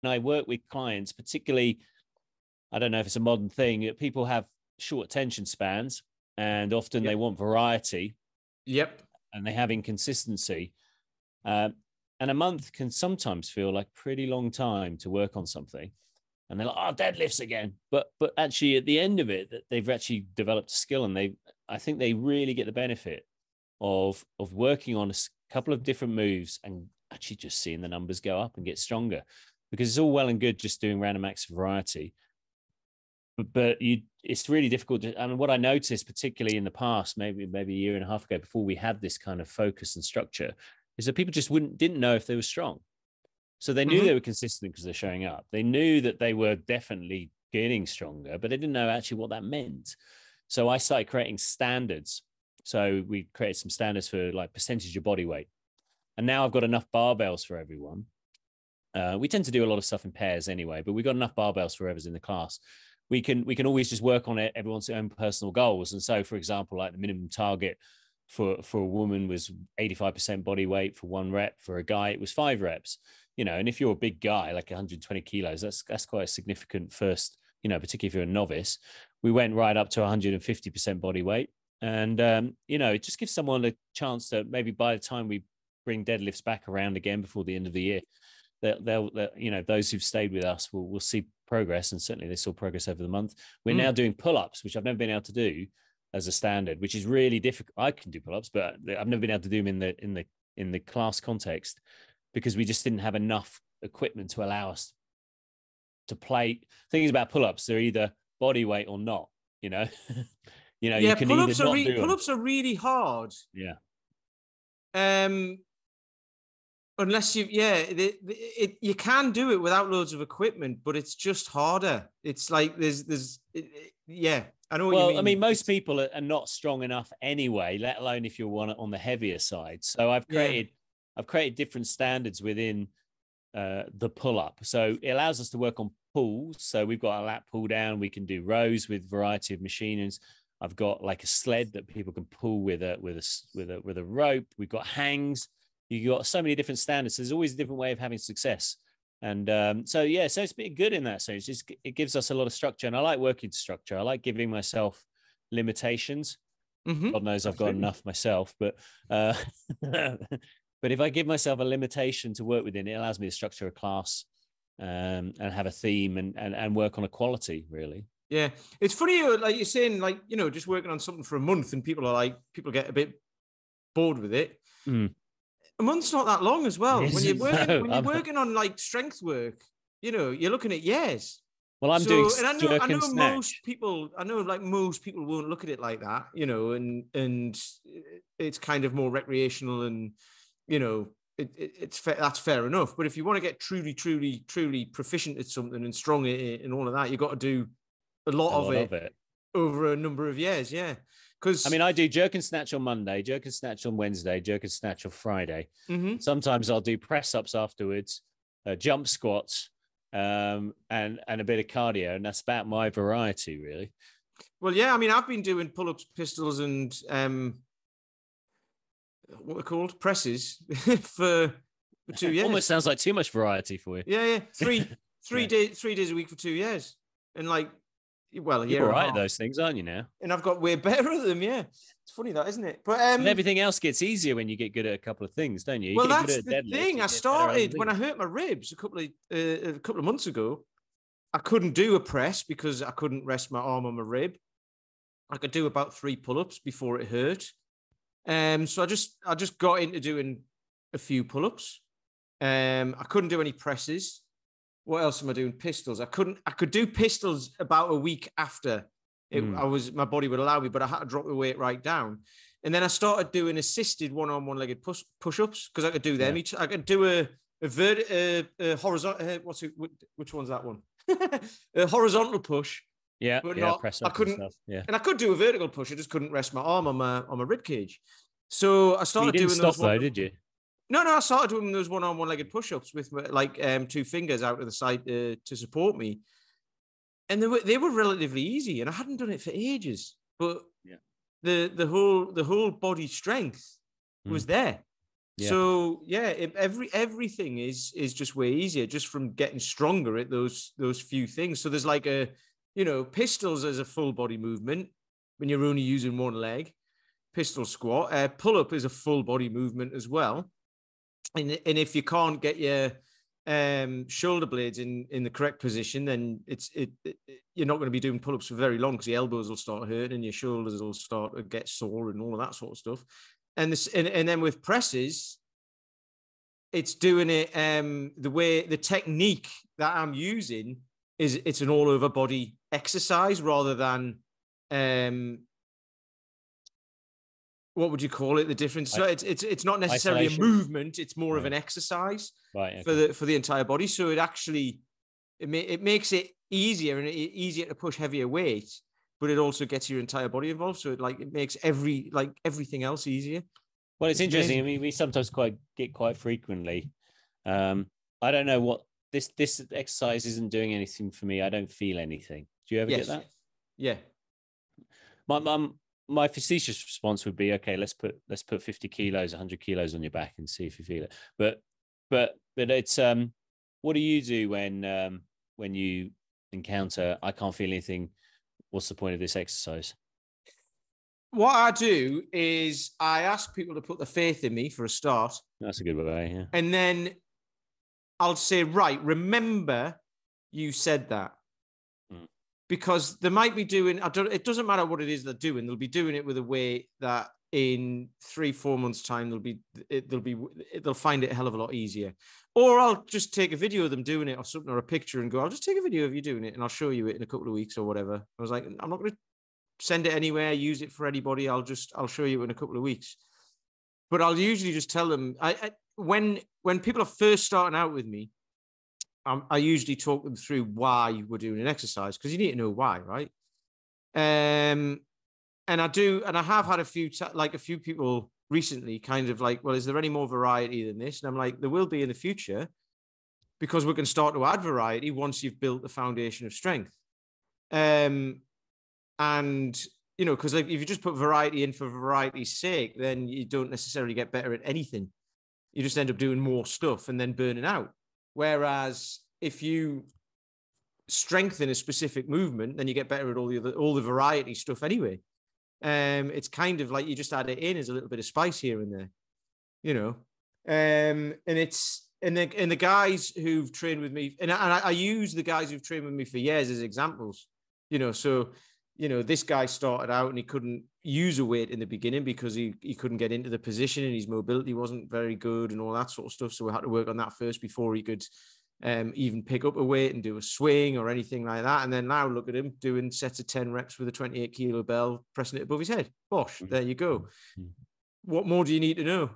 I work with clients, particularly, I don't know if it's a modern thing, people have short attention spans and often they want variety. Yep. And they have inconsistency. And a month can sometimes feel like a pretty long time to work on something. And they're like, oh, deadlifts again. But actually, at the end of it, they've actually developed a skill, and I think they really get the benefit of working on a couple of different moves and actually just seeing the numbers go up and get stronger. Because it's all well and good just doing random acts of variety, but it's really difficult to, I mean, what I noticed, particularly in the past, maybe a year and a half ago, before we had this kind of focus and structure, is that people just didn't know if they were strong. So they knew they were consistent because they're showing up. They knew that they were definitely getting stronger, but they didn't know actually what that meant. So I started creating standards. So we created some standards for like percentage of body weight. And now I've got enough barbells for everyone. We tend to do a lot of stuff in pairs anyway, but we've got enough barbells for whoever's in the class. We can always just work on it, everyone's own personal goals. And so, for example, like the minimum target for a woman was 85% body weight for 1 rep. For a guy, it was 5 reps. And if you're a big guy, like 120 kilos, that's quite a significant first, particularly if you're a novice. We went right up to 150% body weight. And, it just gives someone a chance to maybe by the time we bring deadlifts back around again before the end of the year, they'll those who've stayed with us will see progress, and certainly they saw progress over the month. We're now doing pull-ups, which I've never been able to do as a standard, which is really difficult. I can do pull-ups, but I've never been able to do them in the class context because we just didn't have enough equipment to allow us to play. Things about pull-ups, they're either body weight or not. You can pull-ups either not do pull-ups are really hard. Yeah. Unless you can do it without loads of equipment, but it's just harder. It's like I know what you mean. I mean, most people are not strong enough anyway, let alone if you're one on the heavier side. So I've created different standards within the pull-up. So it allows us to work on pulls. So we've got a lat pull down. We can do rows with variety of machinings. I've got like a sled that people can pull with a rope. We've got hangs. You got so many different standards. There's always a different way of having success. And so it's been good in that sense. It gives us a lot of structure, and I like working to structure. I like giving myself limitations. God knows I've got enough myself, but if I give myself a limitation to work within, it allows me to structure a class and have a theme and work on a quality, really. Yeah. It's funny, like you're saying, like, just working on something for a month and people get a bit bored with it. A month's not that long as well. When you're working on like strength work, you're looking at years. Well, I'm doing and I know snatch. most people won't look at it like that, and it's kind of more recreational, and that's fair enough. But if you want to get truly, truly, truly proficient at something and strong at it and all of that, you've got to do a lot of it over a number of years. Yeah. Because I do jerk and snatch on Monday, jerk and snatch on Wednesday, jerk and snatch on Friday. Sometimes I'll do press ups afterwards, jump squats, and a bit of cardio, and that's about my variety, really. Well, yeah, I've been doing pull ups, pistols, and what are called presses for 2 years. Almost sounds like too much variety for you. Yeah. Three days a week for 2 years, and like. Well, a year you're all right at those things, aren't you now? And I've got way better at them, yeah. It's funny that, isn't it? But everything else gets easier when you get good at a couple of things, don't you? Well, that's the thing. I started when I hurt my ribs a couple of months ago. I couldn't do a press because I couldn't rest my arm on my rib. I could do about 3 pull-ups before it hurt. So I just got into doing a few pull-ups. I couldn't do any presses. What else am I doing? Pistols. I could do pistols about a week after my body would allow me, but I had to drop the weight right down. And then I started doing assisted one-arm, one-legged push-ups because I could do them. I could do a horizontal. Which one's that one? A horizontal push. Yeah, but not. Press up, I couldn't. And stuff. Yeah, and I could do a vertical push. I just couldn't rest my arm on my rib cage. So I started doing. You didn't stop though, did you? No, I started doing those one-legged push-ups with like 2 fingers out of the side to support me, and they were relatively easy, and I hadn't done it for ages. But the whole body strength was there, Yeah. So yeah, everything is just way easier just from getting stronger at those few things. So there's like pistols as a full body movement when you're only using one leg. Pistol squat, pull up is a full body movement as well. And if you can't get your shoulder blades in the correct position, then you're not going to be doing pull ups for very long because your elbows will start hurting and your shoulders will start to get sore and all of that sort of stuff. And then with presses, it's doing it the technique that I'm using is it's an all over body exercise rather than what would you call it? The difference. So it's not necessarily isolation. A movement. It's more of an exercise for the entire body. So it actually it makes it easier and easier to push heavier weight, but it also gets your entire body involved. So it makes everything else easier. Well, it's interesting. Amazing. I mean, we sometimes get quite frequently. I don't know what this exercise isn't doing anything for me. I don't feel anything. Do you ever get that? Yeah. My facetious response would be, okay, let's put 50 kilos, 100 kilos on your back and see if you feel it. But it's what do you do when you encounter I can't feel anything? What's the point of this exercise? What I do is I ask people to put their faith in me for a start. That's a good way, yeah. And then I'll say, right, remember you said that. Because they might be doing, it doesn't matter what it is they're doing. They'll be doing it with a way that in 3-4 months' time, they'll find it a hell of a lot easier. Or I'll just take a video of them doing it or something, or a picture and go, I'll just take a video of you doing it and I'll show you it in a couple of weeks or whatever. I was like, I'm not going to send it anywhere, use it for anybody. I'll show you in a couple of weeks. But I'll usually just tell them, when people are first starting out with me, I usually talk them through why we're doing an exercise because you need to know why, right? And I have had a few people recently kind of like, well, is there any more variety than this? And I'm like, there will be in the future because we can start to add variety once you've built the foundation of strength. And because if you just put variety in for variety's sake, then you don't necessarily get better at anything. You just end up doing more stuff and then burning out. Whereas if you strengthen a specific movement, then you get better at all the variety stuff anyway. It's kind of like you just add it in as a little bit of spice here and there, and the guys who've trained with me, and I use the guys who've trained with me for years as examples, so, this guy started out and he couldn't use a weight in the beginning because he couldn't get into the position and his mobility wasn't very good and all that sort of stuff. So we had to work on that first before he could even pick up a weight and do a swing or anything like that. And then now look at him doing sets of 10 reps with a 28 kilo bell, pressing it above his head. Bosh, there you go. What more do you need to know?